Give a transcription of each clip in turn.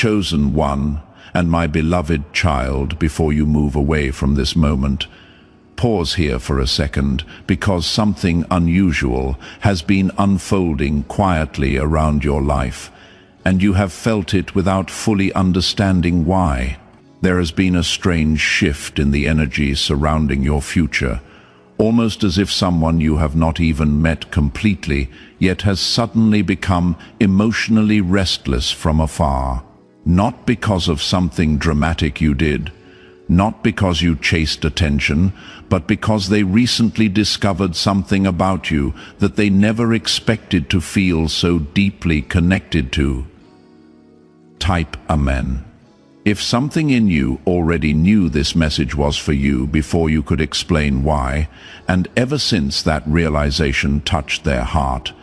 chosen one and my beloved child, before you move away from this moment, pause here for a second, because something unusual has been unfolding quietly around your life, and you have felt it without fully understanding why. There has been a strange shift in the energy surrounding your future, almost as if someone you have not even met completely, yet has suddenly become emotionally restless from afar. Not because of something dramatic you did, not because you chased attention, but because they recently discovered something about you that they never expected to feel so deeply connected to. Type Amen. If something in you already knew this message was for you before you could explain why, and ever since that realization touched their heart,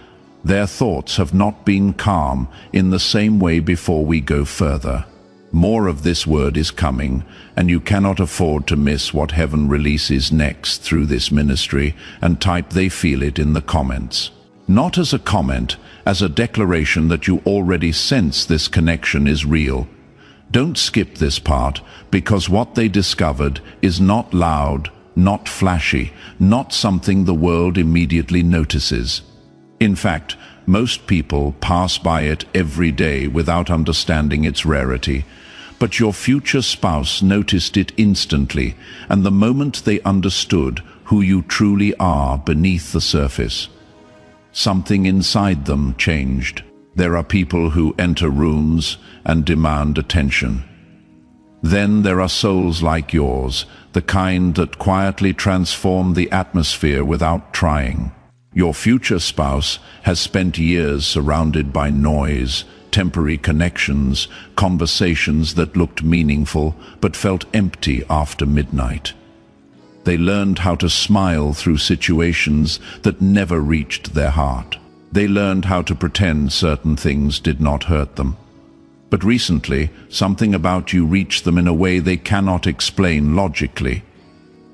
their thoughts have not been calm in the same way before we go further. More of this word is coming, and you cannot afford to miss what heaven releases next through this ministry, and type "they feel it" in the comments. Not as a comment, as a declaration that you already sense this connection is real. Don't skip this part, because what they discovered is not loud, not flashy, not something the world immediately notices. In fact, most people pass by it every day without understanding its rarity. But your future spouse noticed it instantly, and the moment they understood who you truly are beneath the surface, something inside them changed. There are people who enter rooms and demand attention. Then there are souls like yours, the kind that quietly transform the atmosphere without trying. Your future spouse has spent years surrounded by noise, temporary connections, conversations that looked meaningful but felt empty after midnight. They learned how to smile through situations that never reached their heart. They learned how to pretend certain things did not hurt them. But recently, something about you reached them in a way they cannot explain logically.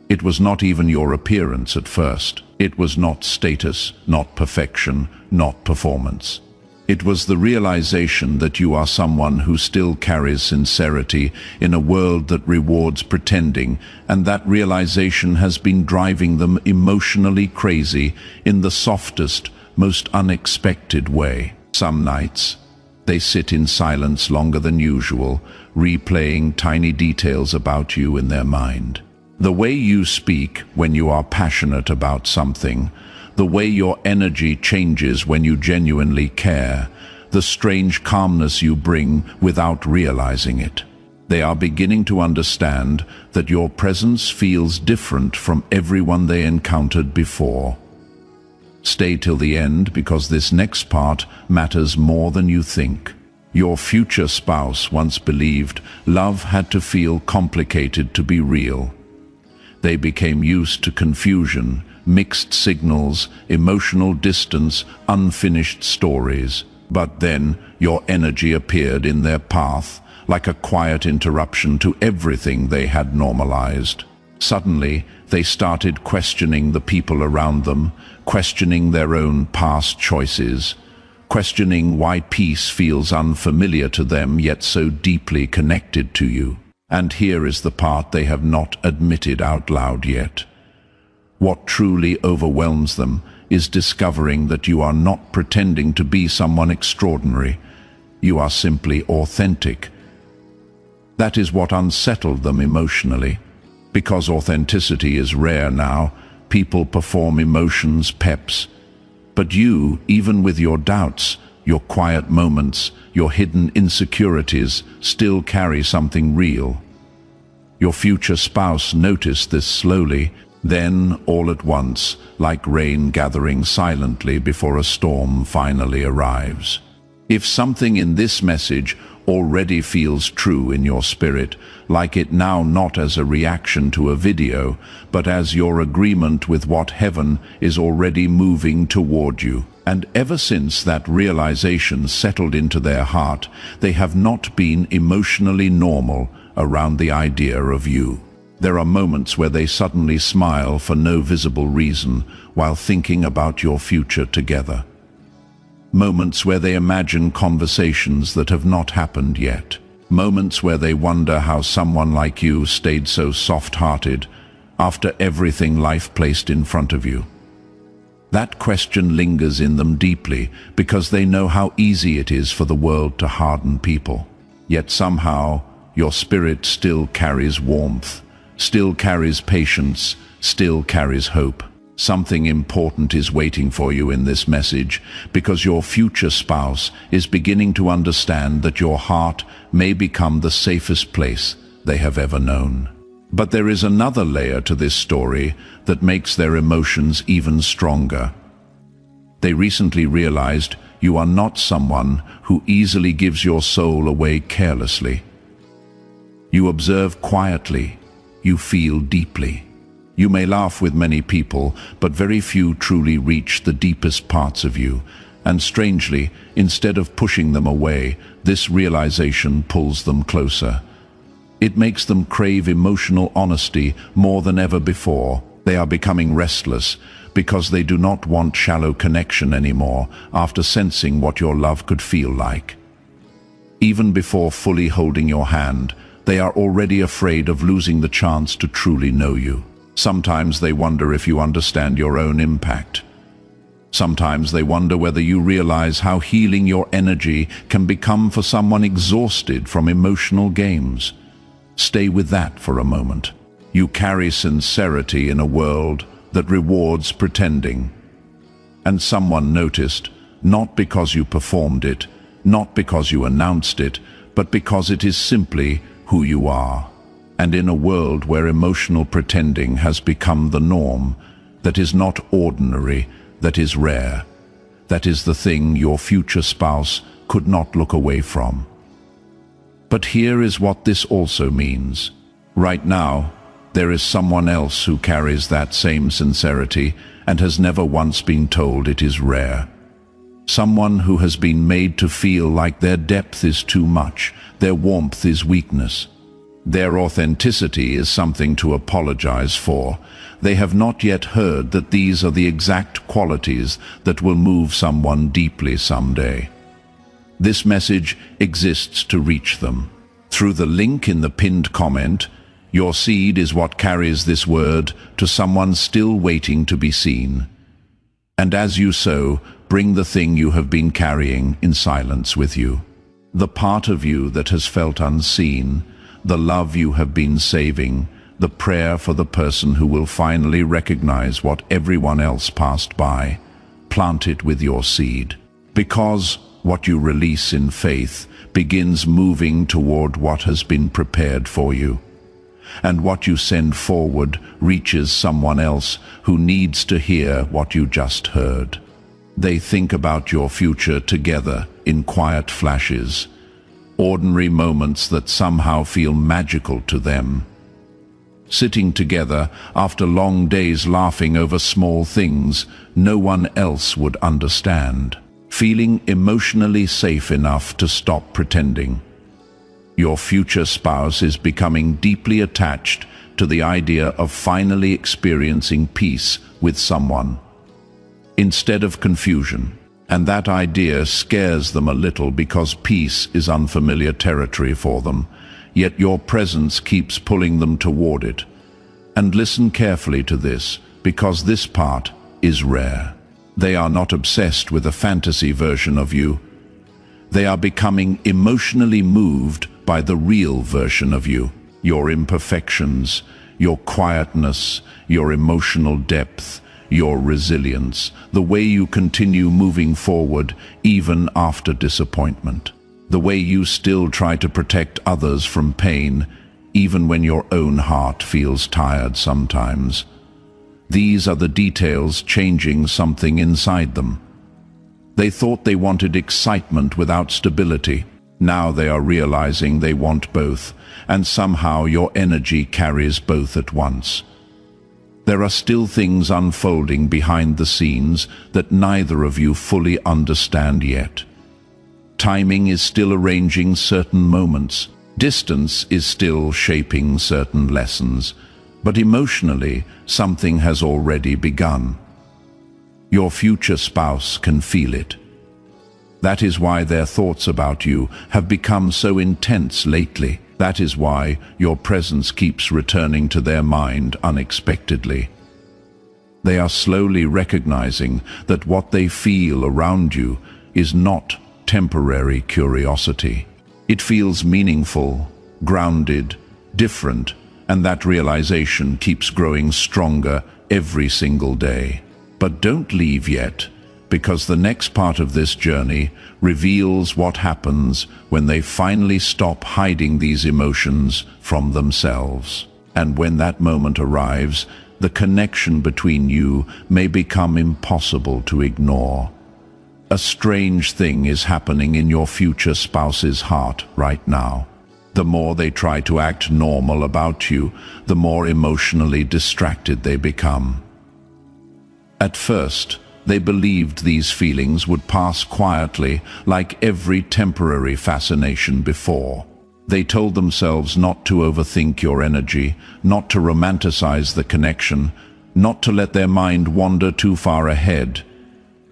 It was not even your appearance at first. It was not status, not perfection, not performance. It was the realization that you are someone who still carries sincerity in a world that rewards pretending, and that realization has been driving them emotionally crazy in the softest, most unexpected way. Some nights, they sit in silence longer than usual, replaying tiny details about you in their mind. The way you speak when you are passionate about something, the way your energy changes when you genuinely care, the strange calmness you bring without realizing it. They are beginning to understand that your presence feels different from everyone they encountered before. Stay till the end, because this next part matters more than you think. Your future spouse once believed love had to feel complicated to be real. They became used to confusion, mixed signals, emotional distance, unfinished stories. But then your energy appeared in their path, like a quiet interruption to everything they had normalized. Suddenly, they started questioning the people around them, questioning their own past choices, questioning why peace feels unfamiliar to them yet so deeply connected to you. And here is the part they have not admitted out loud yet. What truly overwhelms them is discovering that you are not pretending to be someone extraordinary. You are simply authentic. That is what unsettled them emotionally. Because authenticity is rare now, people perform emotions, peps. But you, even with your doubts, your quiet moments, your hidden insecurities, still carry something real. Your future spouse noticed this slowly, then, all at once, like rain gathering silently before a storm finally arrives. If something in this message already feels true in your spirit, like it now not as a reaction to a video, but as your agreement with what heaven is already moving toward you. And ever since that realization settled into their heart, they have not been emotionally normal around the idea of you. There are moments where they suddenly smile for no visible reason while thinking about your future together. Moments where they imagine conversations that have not happened yet. Moments where they wonder how someone like you stayed so soft-hearted after everything life placed in front of you. That question lingers in them deeply because they know how easy it is for the world to harden people. Yet somehow, your spirit still carries warmth, still carries patience, still carries hope. Something important is waiting for you in this message because your future spouse is beginning to understand that your heart may become the safest place they have ever known. But there is another layer to this story that makes their emotions even stronger. They recently realized you are not someone who easily gives your soul away carelessly. You observe quietly, you feel deeply. You may laugh with many people, but very few truly reach the deepest parts of you. And strangely, instead of pushing them away, this realization pulls them closer. It makes them crave emotional honesty more than ever before. They are becoming restless because they do not want shallow connection anymore after sensing what your love could feel like. Even before fully holding your hand, they are already afraid of losing the chance to truly know you. Sometimes they wonder if you understand your own impact. Sometimes they wonder whether you realize how healing your energy can become for someone exhausted from emotional games. Stay with that for a moment. You carry sincerity in a world that rewards pretending. And someone noticed, not because you performed it, not because you announced it, but because it is simply who you are. And in a world where emotional pretending has become the norm, that is not ordinary, that is rare. That is the thing your future spouse could not look away from. But here is what this also means. Right now, there is someone else who carries that same sincerity and has never once been told it is rare. Someone who has been made to feel like their depth is too much, their warmth is weakness. Their authenticity is something to apologize for. They have not yet heard that these are the exact qualities that will move someone deeply someday. This message exists to reach them. Through the link in the pinned comment, your seed is what carries this word to someone still waiting to be seen. And as you sow, bring the thing you have been carrying in silence with you. The part of you that has felt unseen, the love you have been saving, the prayer for the person who will finally recognize what everyone else passed by. Plant it with your seed. Because what you release in faith begins moving toward what has been prepared for you. And what you send forward reaches someone else who needs to hear what you just heard. They think about your future together in quiet flashes, ordinary moments that somehow feel magical to them. Sitting together after long days laughing over small things no one else would understand. Feeling emotionally safe enough to stop pretending. Your future spouse is becoming deeply attached to the idea of finally experiencing peace with someone, instead of confusion. And that idea scares them a little because peace is unfamiliar territory for them, yet your presence keeps pulling them toward it. And listen carefully to this, because this part is rare. They are not obsessed with a fantasy version of you. They are becoming emotionally moved by the real version of you, your imperfections, your quietness, your emotional depth, your resilience, the way you continue moving forward even after disappointment, the way you still try to protect others from pain, even when your own heart feels tired sometimes. These are the details changing something inside them. They thought they wanted excitement without stability. Now they are realizing they want both, and somehow your energy carries both at once. There are still things unfolding behind the scenes that neither of you fully understand yet. Timing is still arranging certain moments. Distance is still shaping certain lessons. But emotionally, something has already begun. Your future spouse can feel it. That is why their thoughts about you have become so intense lately. That is why your presence keeps returning to their mind unexpectedly. They are slowly recognizing that what they feel around you is not temporary curiosity. It feels meaningful, grounded, different, and that realization keeps growing stronger every single day. But don't leave yet, because the next part of this journey reveals what happens when they finally stop hiding these emotions from themselves. And when that moment arrives, the connection between you may become impossible to ignore. A strange thing is happening in your future spouse's heart right now. The more they try to act normal about you, the more emotionally distracted they become. At first, they believed these feelings would pass quietly, like every temporary fascination before. They told themselves not to overthink your energy, not to romanticize the connection, not to let their mind wander too far ahead.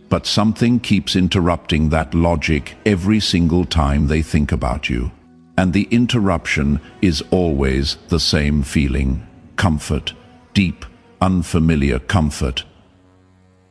But something keeps interrupting that logic every single time they think about you. And the interruption is always the same feeling: comfort, deep, unfamiliar comfort.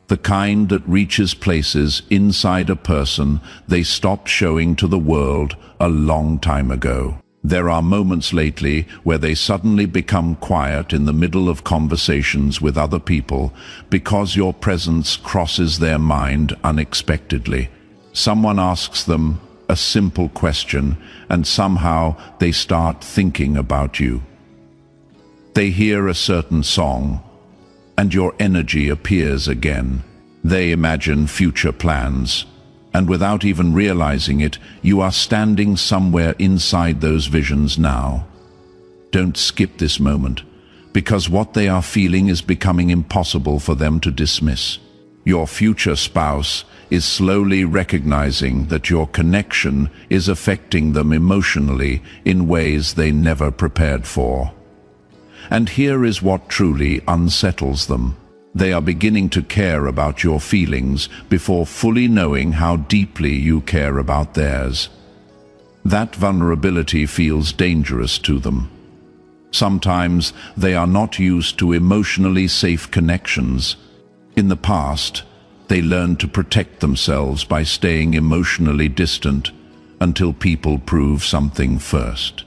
The kind that reaches places inside a person they stopped showing to the world a long time ago. There are moments lately where they suddenly become quiet in the middle of conversations with other people because your presence crosses their mind unexpectedly. Someone asks them a simple question, and somehow they start thinking about you. They hear a certain song, and your energy appears again. They imagine future plans, and without even realizing it, you are standing somewhere inside those visions now. Don't skip this moment, because what they are feeling is becoming impossible for them to dismiss. Your future spouse is slowly recognizing that your connection is affecting them emotionally in ways they never prepared for. And here is what truly unsettles them. They are beginning to care about your feelings before fully knowing how deeply you care about theirs. That vulnerability feels dangerous to them. Sometimes they are not used to emotionally safe connections. In the past, they learned to protect themselves by staying emotionally distant until people prove something first.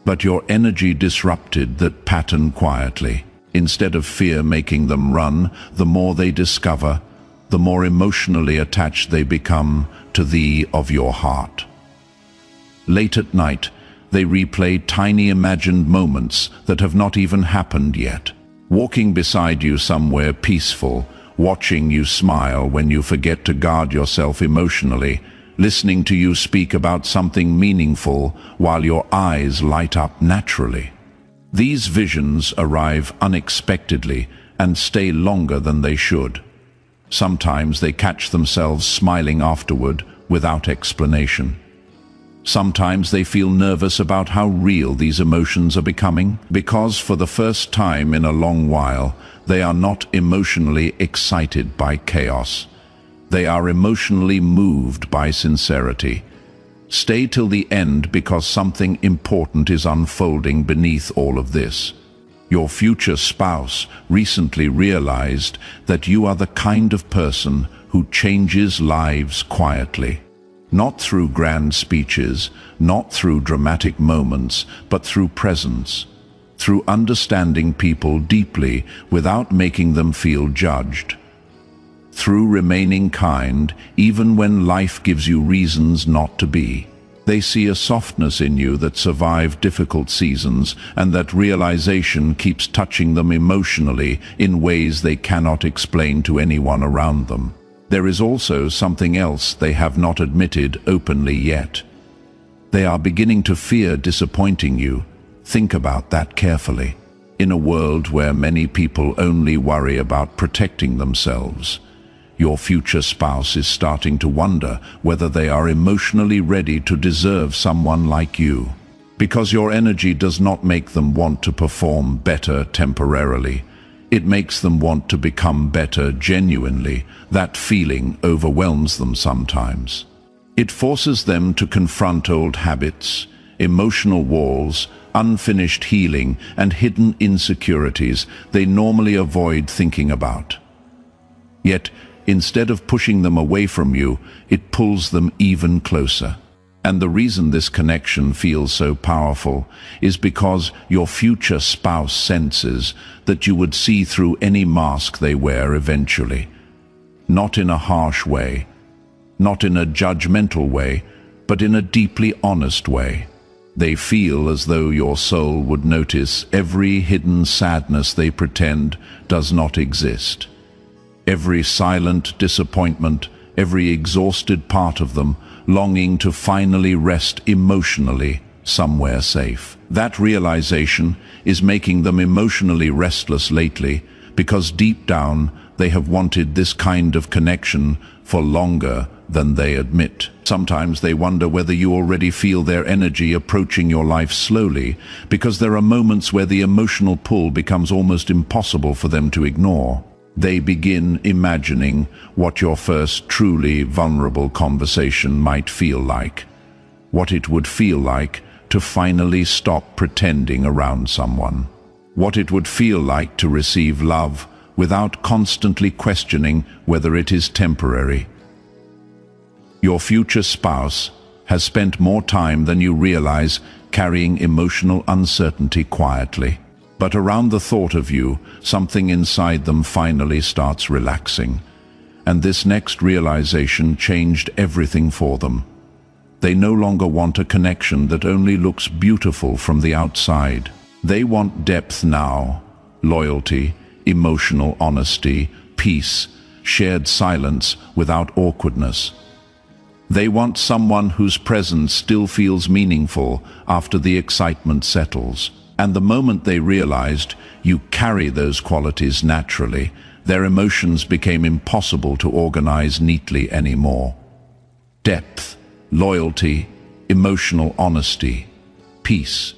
But your energy disrupted that pattern quietly. Instead of fear making them run, the more they discover, the more emotionally attached they become to thee of your heart. Late at night, they replay tiny imagined moments that have not even happened yet. Walking beside you somewhere peaceful, watching you smile when you forget to guard yourself emotionally, listening to you speak about something meaningful while your eyes light up naturally. These visions arrive unexpectedly and stay longer than they should. Sometimes they catch themselves smiling afterward without explanation. Sometimes they feel nervous about how real these emotions are becoming, because for the first time in a long while, they are not emotionally excited by chaos. They are emotionally moved by sincerity. Stay till the end, because something important is unfolding beneath all of this. Your future spouse recently realized that you are the kind of person who changes lives quietly. Not through grand speeches, not through dramatic moments, but through presence. Through understanding people deeply without making them feel judged. Through remaining kind even when life gives you reasons not to be. They see a softness in you that survived difficult seasons, and that realization keeps touching them emotionally in ways they cannot explain to anyone around them. There is also something else they have not admitted openly yet. They are beginning to fear disappointing you. Think about that carefully. In a world where many people only worry about protecting themselves, your future spouse is starting to wonder whether they are emotionally ready to deserve someone like you. Because your energy does not make them want to perform better temporarily. It makes them want to become better genuinely. That feeling overwhelms them sometimes. It forces them to confront old habits, emotional walls, unfinished healing, and hidden insecurities they normally avoid thinking about. Yet, instead of pushing them away from you, it pulls them even closer. And the reason this connection feels so powerful is because your future spouse senses that you would see through any mask they wear eventually. Not in a harsh way, not in a judgmental way, but in a deeply honest way. They feel as though your soul would notice every hidden sadness they pretend does not exist. Every silent disappointment, every exhausted part of them, longing to finally rest emotionally somewhere safe. That realization is making them emotionally restless lately because deep down they have wanted this kind of connection for longer than they admit. Sometimes they wonder whether you already feel their energy approaching your life slowly, because there are moments where the emotional pull becomes almost impossible for them to ignore. They begin imagining what your first truly vulnerable conversation might feel like, what it would feel like to finally stop pretending around someone, what it would feel like to receive love without constantly questioning whether it is temporary. Your future spouse has spent more time than you realize carrying emotional uncertainty quietly. But around the thought of you, something inside them finally starts relaxing. And this next realization changed everything for them. They no longer want a connection that only looks beautiful from the outside. They want depth now, loyalty, emotional honesty, peace, shared silence without awkwardness. They want someone whose presence still feels meaningful after the excitement settles. And the moment they realized you carry those qualities naturally, their emotions became impossible to organize neatly anymore. Depth, loyalty, emotional honesty, peace.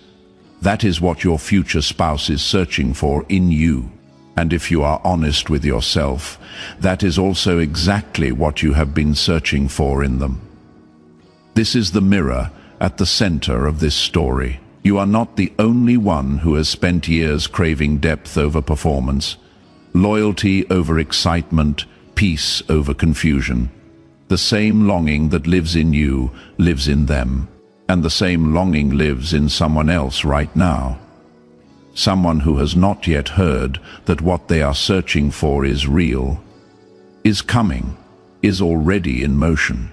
That is what your future spouse is searching for in you. And if you are honest with yourself, that is also exactly what you have been searching for in them. This is the mirror at the center of this story. You are not the only one who has spent years craving depth over performance, loyalty over excitement, peace over confusion. The same longing that lives in you lives in them, and the same longing lives in someone else right now. Someone who has not yet heard that what they are searching for is real, is coming, is already in motion.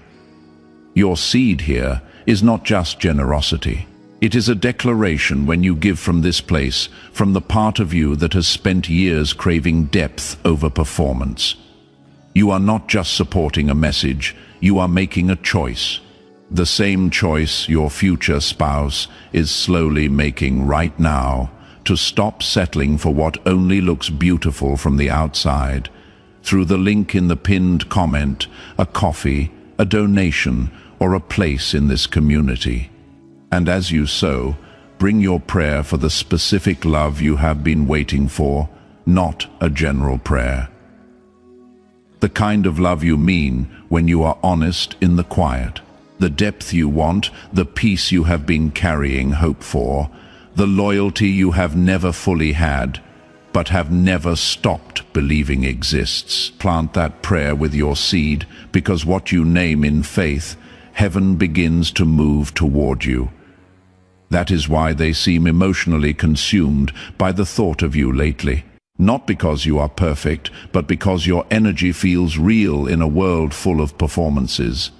Your seed here is not just generosity. It is a declaration when you give from this place, from the part of you that has spent years craving depth over performance. You are not just supporting a message, you are making a choice. The same choice your future spouse is slowly making right now, to stop settling for what only looks beautiful from the outside. Through the link in the pinned comment, a coffee, a donation, or a place in this community. And as you sow, bring your prayer for the specific love you have been waiting for, not a general prayer. The kind of love you mean when you are honest in the quiet. The depth you want, the peace you have been carrying hope for, the loyalty you have never fully had, but have never stopped believing exists. Plant that prayer with your seed, because what you name in faith, heaven begins to move toward you. That is why they seem emotionally consumed by the thought of you lately. Not because you are perfect, but because your energy feels real in a world full of performances.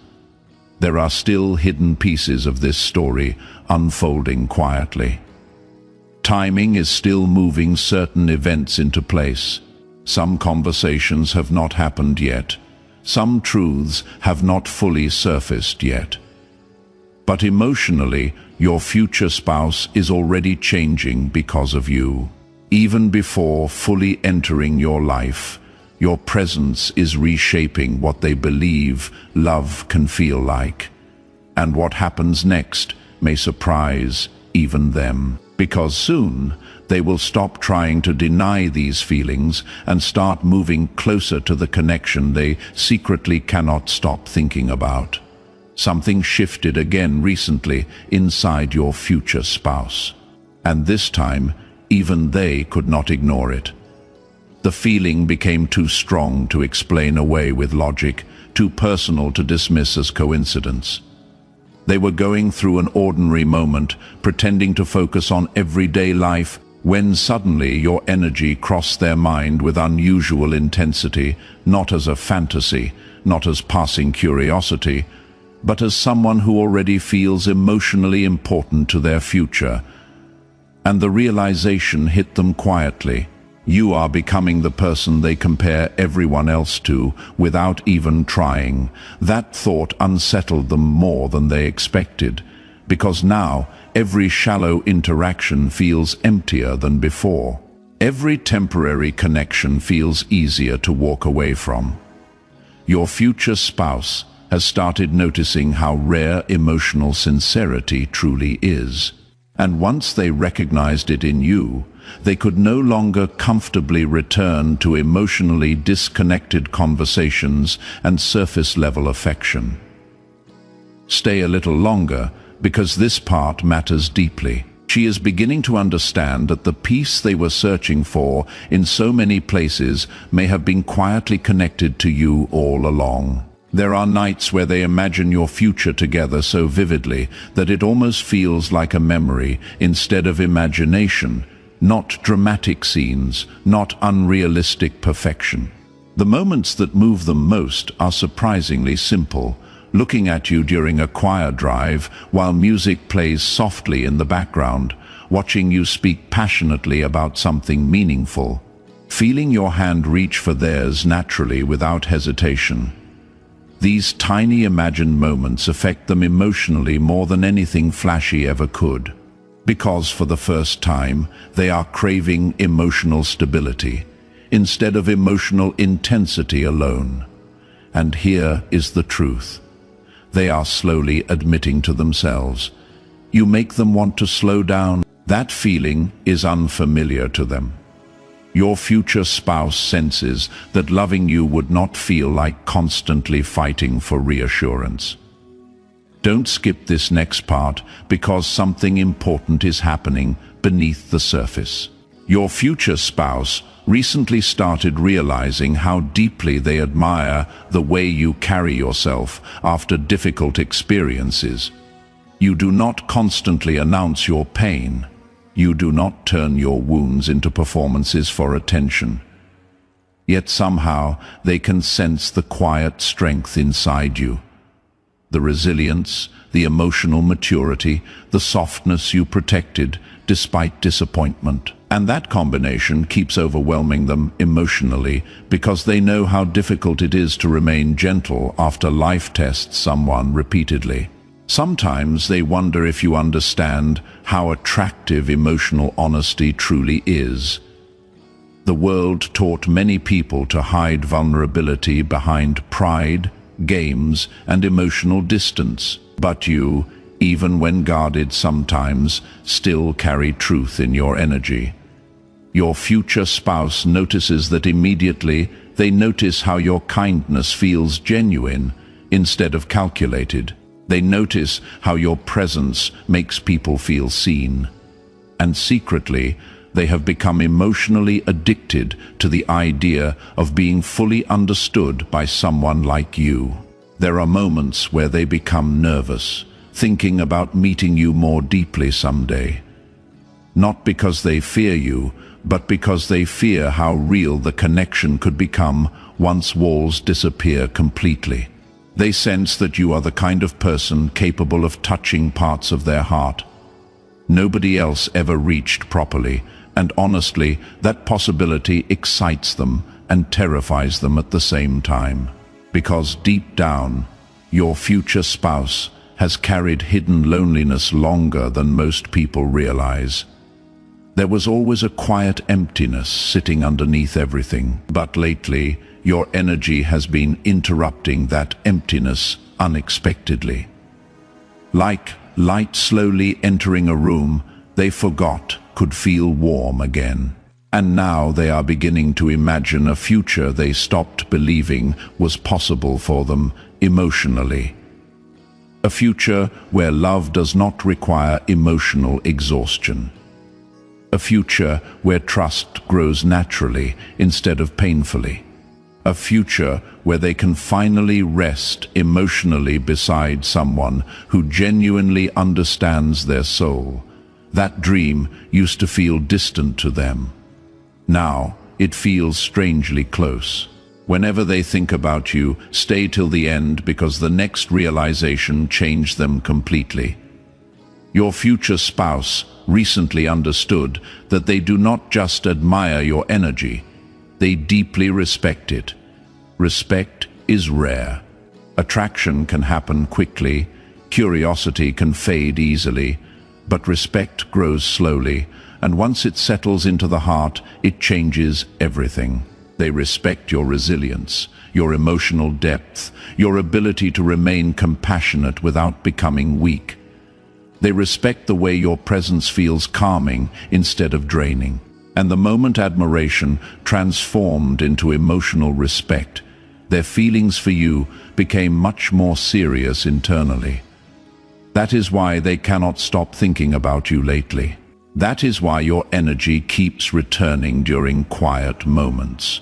There are still hidden pieces of this story unfolding quietly. Timing is still moving certain events into place. Some conversations have not happened yet. Some truths have not fully surfaced yet. But emotionally, your future spouse is already changing because of you. Even before fully entering your life, your presence is reshaping what they believe love can feel like. And what happens next may surprise even them. because soon they will stop trying to deny these feelings and start moving closer to the connection they secretly cannot stop thinking about. Something shifted again recently inside your future spouse, and this time even they could not ignore it. The feeling became too strong to explain away with logic, too personal to dismiss as coincidence. They were going through an ordinary moment, pretending to focus on everyday life, when suddenly your energy crossed their mind with unusual intensity, not as a fantasy, not as passing curiosity, but as someone who already feels emotionally important to their future. And the realization hit them quietly. You are becoming the person they compare everyone else to without even trying. That thought unsettled them more than they expected, because now every shallow interaction feels emptier than before. Every temporary connection feels easier to walk away from. Your future spouse has started noticing how rare emotional sincerity truly is. And once they recognized it in you, they could no longer comfortably return to emotionally disconnected conversations and surface-level affection. Stay a little longer, because this part matters deeply. She is beginning to understand that the peace they were searching for in so many places may have been quietly connected to you all along. There are nights where they imagine your future together so vividly that it almost feels like a memory instead of imagination, not dramatic scenes, not unrealistic perfection. The moments that move them most are surprisingly simple. Looking at you during a choir drive while music plays softly in the background, watching you speak passionately about something meaningful, feeling your hand reach for theirs naturally without hesitation. These tiny imagined moments affect them emotionally more than anything flashy ever could, because for the first time they are craving emotional stability instead of emotional intensity alone. And here is the truth. They are slowly admitting to themselves. You make them want to slow down. That feeling is unfamiliar to them. Your future spouse senses that loving you would not feel like constantly fighting for reassurance. Don't skip this next part, because something important is happening beneath the surface. Your future spouse recently started realizing how deeply they admire the way you carry yourself after difficult experiences. You do not constantly announce your pain. You do not turn your wounds into performances for attention. Yet somehow they can sense the quiet strength inside you. The resilience, the emotional maturity, the softness you protected despite disappointment. And that combination keeps overwhelming them emotionally, because they know how difficult it is to remain gentle after life tests someone repeatedly. Sometimes they wonder if you understand how attractive emotional honesty truly is. The world taught many people to hide vulnerability behind pride, games, and emotional distance. But you, even when guarded sometimes, still carry truth in your energy. Your future spouse notices that immediately. They notice how your kindness feels genuine instead of calculated. They notice how your presence makes people feel seen. And secretly, they have become emotionally addicted to the idea of being fully understood by someone like you. There are moments where they become nervous, thinking about meeting you more deeply someday. Not because they fear you, but because they fear how real the connection could become once walls disappear completely. They sense that you are the kind of person capable of touching parts of their heart nobody else ever reached properly, and honestly, that possibility excites them and terrifies them at the same time. Because deep down, your future spouse has carried hidden loneliness longer than most people realize. There was always a quiet emptiness sitting underneath everything, but lately, your energy has been interrupting that emptiness unexpectedly. Like light slowly entering a room, they forgot could feel warm again. And now they are beginning to imagine a future they stopped believing was possible for them emotionally. A future where love does not require emotional exhaustion. A future where trust grows naturally instead of painfully. A future where they can finally rest emotionally beside someone who genuinely understands their soul. That dream used to feel distant to them. Now it feels strangely close. Whenever they think about you, stay till the end, because the next realization changed them completely. Your future spouse recently understood that they do not just admire your energy, they deeply respect it. Respect is rare. Attraction can happen quickly, curiosity can fade easily, but respect grows slowly, and once it settles into the heart, it changes everything. They respect your resilience, your emotional depth, your ability to remain compassionate without becoming weak. They respect the way your presence feels calming instead of draining. And the moment admiration transformed into emotional respect, their feelings for you became much more serious internally. That is why they cannot stop thinking about you lately. That is why your energy keeps returning during quiet moments.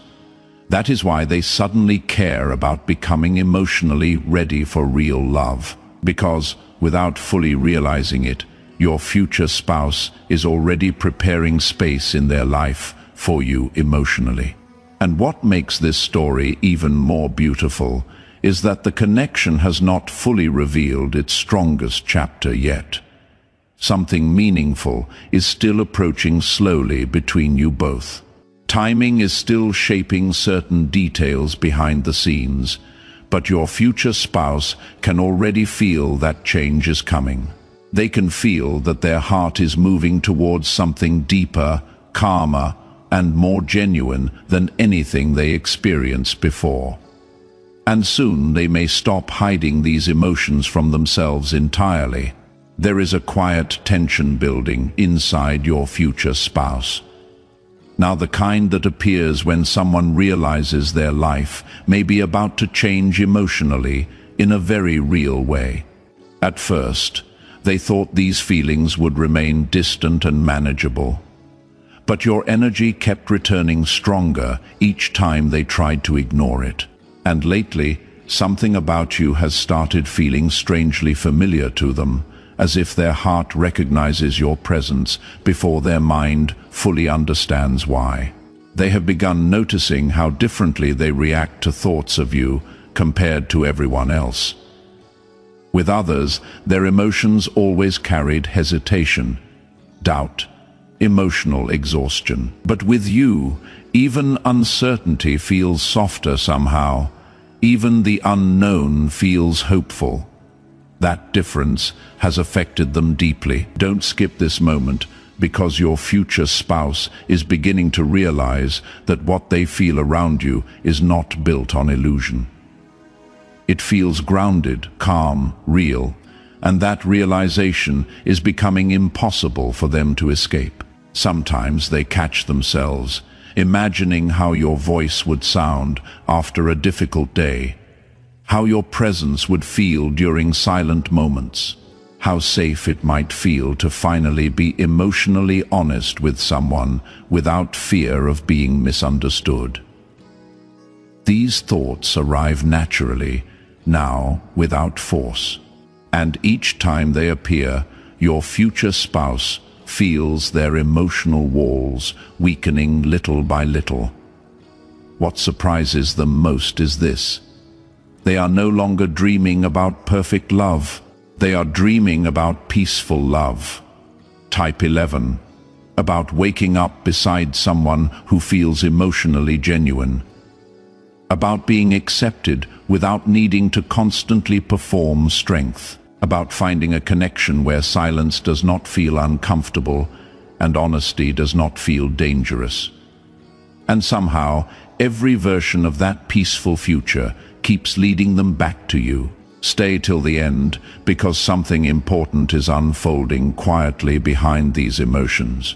That is why they suddenly care about becoming emotionally ready for real love. Because, without fully realizing it, your future spouse is already preparing space in their life for you emotionally. And what makes this story even more beautiful is that the connection has not fully revealed its strongest chapter yet. Something meaningful is still approaching slowly between you both. Timing is still shaping certain details behind the scenes, but your future spouse can already feel that change is coming. They can feel that their heart is moving towards something deeper, calmer, and more genuine than anything they experienced before. And soon they may stop hiding these emotions from themselves entirely. There is a quiet tension building inside your future spouse. Now, the kind that appears when someone realizes their life may be about to change emotionally in a very real way. At first, they thought these feelings would remain distant and manageable. But your energy kept returning stronger each time they tried to ignore it. And lately, something about you has started feeling strangely familiar to them, as if their heart recognizes your presence before their mind fully understands why. They have begun noticing how differently they react to thoughts of you compared to everyone else. With others, their emotions always carried hesitation, doubt, emotional exhaustion. But with you, even uncertainty feels softer somehow. Even the unknown feels hopeful. That difference has affected them deeply. Don't skip this moment, because your future spouse is beginning to realize that what they feel around you is not built on illusion. It feels grounded, calm, real, and that realization is becoming impossible for them to escape. Sometimes they catch themselves imagining how your voice would sound after a difficult day, how your presence would feel during silent moments, how safe it might feel to finally be emotionally honest with someone without fear of being misunderstood. These thoughts arrive naturally, now without force, and each time they appear, your future spouse feels their emotional walls weakening little by little. What surprises them most is this: they are no longer dreaming about perfect love. They are dreaming about peaceful love. Type 11. About waking up beside someone who feels emotionally genuine. About being accepted without needing to constantly perform strength. About finding a connection where silence does not feel uncomfortable and honesty does not feel dangerous. And somehow, every version of that peaceful future keeps leading them back to you. Stay till the end, because something important is unfolding quietly behind these emotions.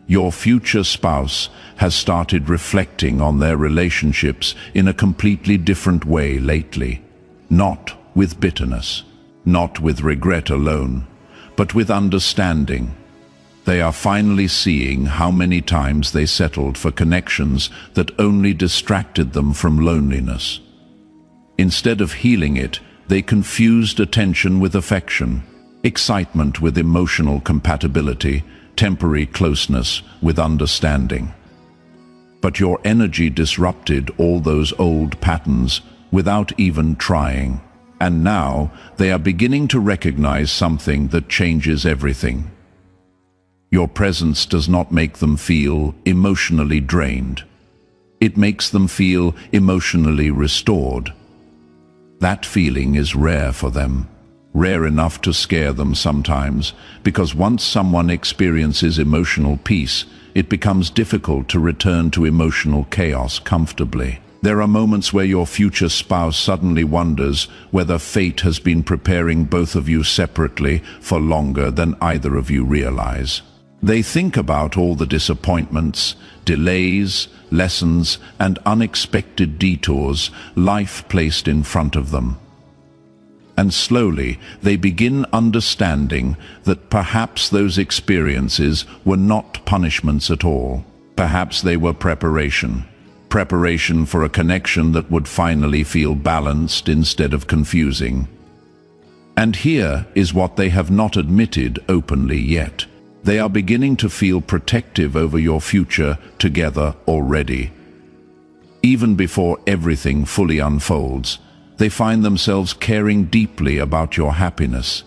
Your future spouse has started reflecting on their relationships in a completely different way lately. Not with bitterness, not with regret alone, but with understanding. They are finally seeing how many times they settled for connections that only distracted them from loneliness. Instead of healing it, they confused attention with affection, excitement with emotional compatibility, temporary closeness with understanding. But your energy disrupted all those old patterns without even trying. And now they are beginning to recognize something that changes everything. Your presence does not make them feel emotionally drained. It makes them feel emotionally restored. That feeling is rare for them, rare enough to scare them sometimes, because once someone experiences emotional peace, it becomes difficult to return to emotional chaos comfortably. There are moments where your future spouse suddenly wonders whether fate has been preparing both of you separately for longer than either of you realize. They think about all the disappointments, delays, lessons, and unexpected detours life placed in front of them. And slowly they begin understanding that perhaps those experiences were not punishments at all. Perhaps they were preparation for a connection that would finally feel balanced instead of confusing. And here is what they have not admitted openly yet. They are beginning to feel protective over your future together already. Even before everything fully unfolds, they find themselves caring deeply about your happiness,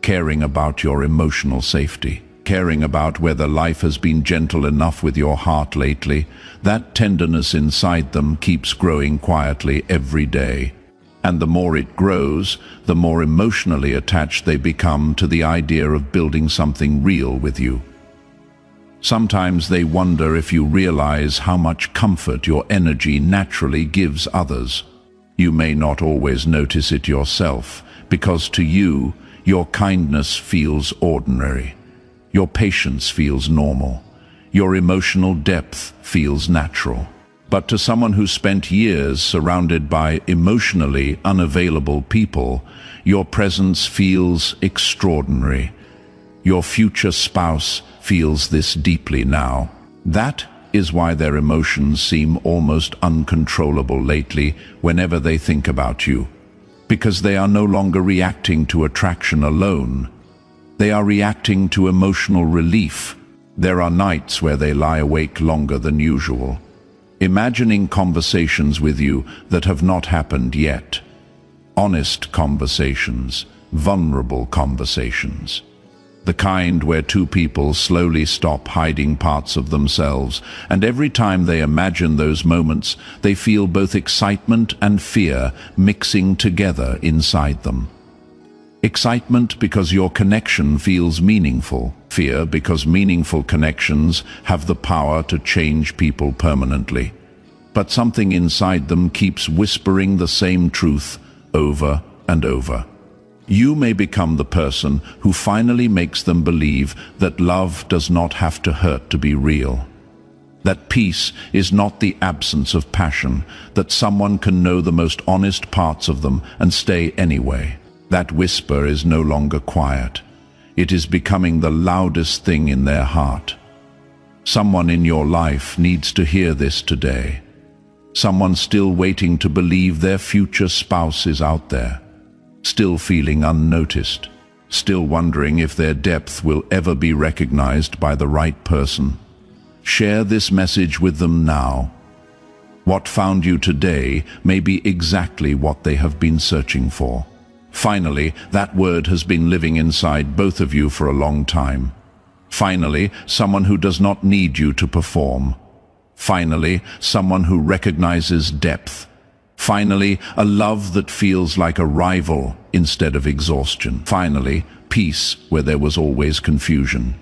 caring about your emotional safety, caring about whether life has been gentle enough with your heart lately. That tenderness inside them keeps growing quietly every day. And the more it grows, the more emotionally attached they become to the idea of building something real with you. Sometimes they wonder if you realize how much comfort your energy naturally gives others. You may not always notice it yourself, because to you, your kindness feels ordinary. Your patience feels normal. Your emotional depth feels natural. But to someone who spent years surrounded by emotionally unavailable people, your presence feels extraordinary. Your future spouse feels this deeply now. That is why their emotions seem almost uncontrollable lately whenever they think about you. Because they are no longer reacting to attraction alone. They are reacting to emotional relief. There are nights where they lie awake longer than usual, imagining conversations with you that have not happened yet. Honest conversations, vulnerable conversations. The kind where two people slowly stop hiding parts of themselves, and every time they imagine those moments, they feel both excitement and fear mixing together inside them. Excitement because your connection feels meaningful. Fear because meaningful connections have the power to change people permanently. But something inside them keeps whispering the same truth over and over. You may become the person who finally makes them believe that love does not have to hurt to be real. That peace is not the absence of passion, that someone can know the most honest parts of them and stay anyway. That whisper is no longer quiet. It is becoming the loudest thing in their heart. Someone in your life needs to hear this today. Someone still waiting to believe their future spouse is out there, still feeling unnoticed, still wondering if their depth will ever be recognized by the right person. Share this message with them now. What found you today may be exactly what they have been searching for. Finally, that word has been living inside both of you for a long time. Finally, someone who does not need you to perform. Finally, someone who recognizes depth. Finally, a love that feels like arrival instead of exhaustion. Finally, peace where there was always confusion.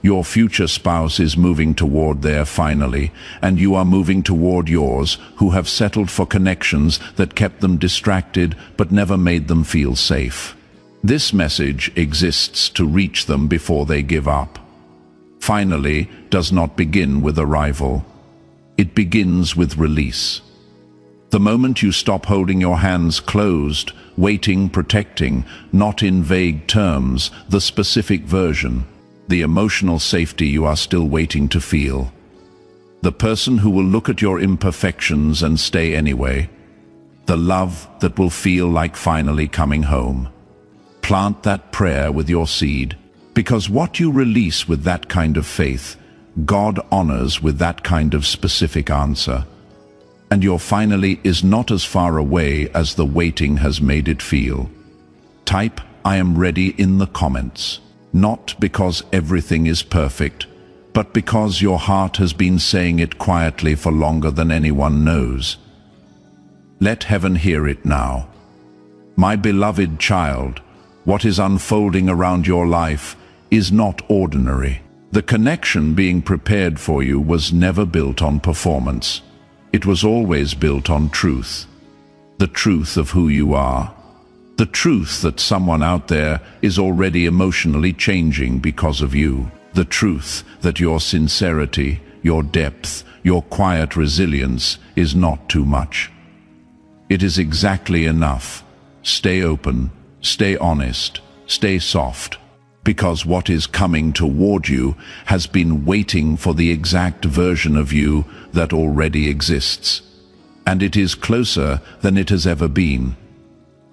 Your future spouse is moving toward there finally, and you are moving toward yours, who have settled for connections that kept them distracted but never made them feel safe. This message exists to reach them before they give up. Finally does not begin with arrival. It begins with release. The moment you stop holding your hands closed, waiting, protecting, not in vague terms, the specific version, the emotional safety you are still waiting to feel. The person who will look at your imperfections and stay anyway. The love that will feel like finally coming home. Plant that prayer with your seed, because what you release with that kind of faith, God honors with that kind of specific answer. And your finally is not as far away as the waiting has made it feel. Type "I am ready" in the comments, not because everything is perfect, but because your heart has been saying it quietly for longer than anyone knows. Let heaven hear it now. My beloved child, what is unfolding around your life is not ordinary. The connection being prepared for you was never built on performance. It was always built on truth. The truth of who you are. The truth that someone out there is already emotionally changing because of you. The truth that your sincerity, your depth, your quiet resilience is not too much. It is exactly enough. Stay open, stay honest, stay soft, because what is coming toward you has been waiting for the exact version of you that already exists. And it is closer than it has ever been.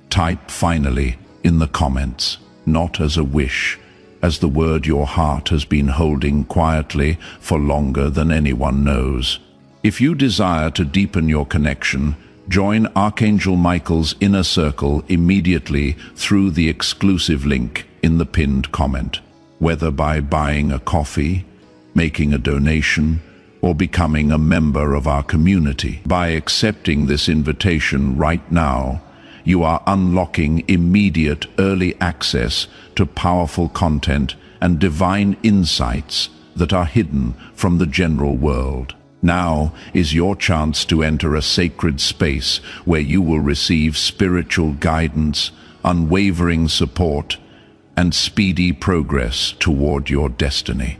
Type "finally" in the comments, not as a wish, as the word your heart has been holding quietly for longer than anyone knows. If you desire to deepen your connection, join Archangel Michael's inner circle immediately through the exclusive link in the pinned comment, whether by buying a coffee, making a donation, or becoming a member of our community. By accepting this invitation right now, you are unlocking immediate early access to powerful content and divine insights that are hidden from the general world. Now is your chance to enter a sacred space where you will receive spiritual guidance, unwavering support, and speedy progress toward your destiny.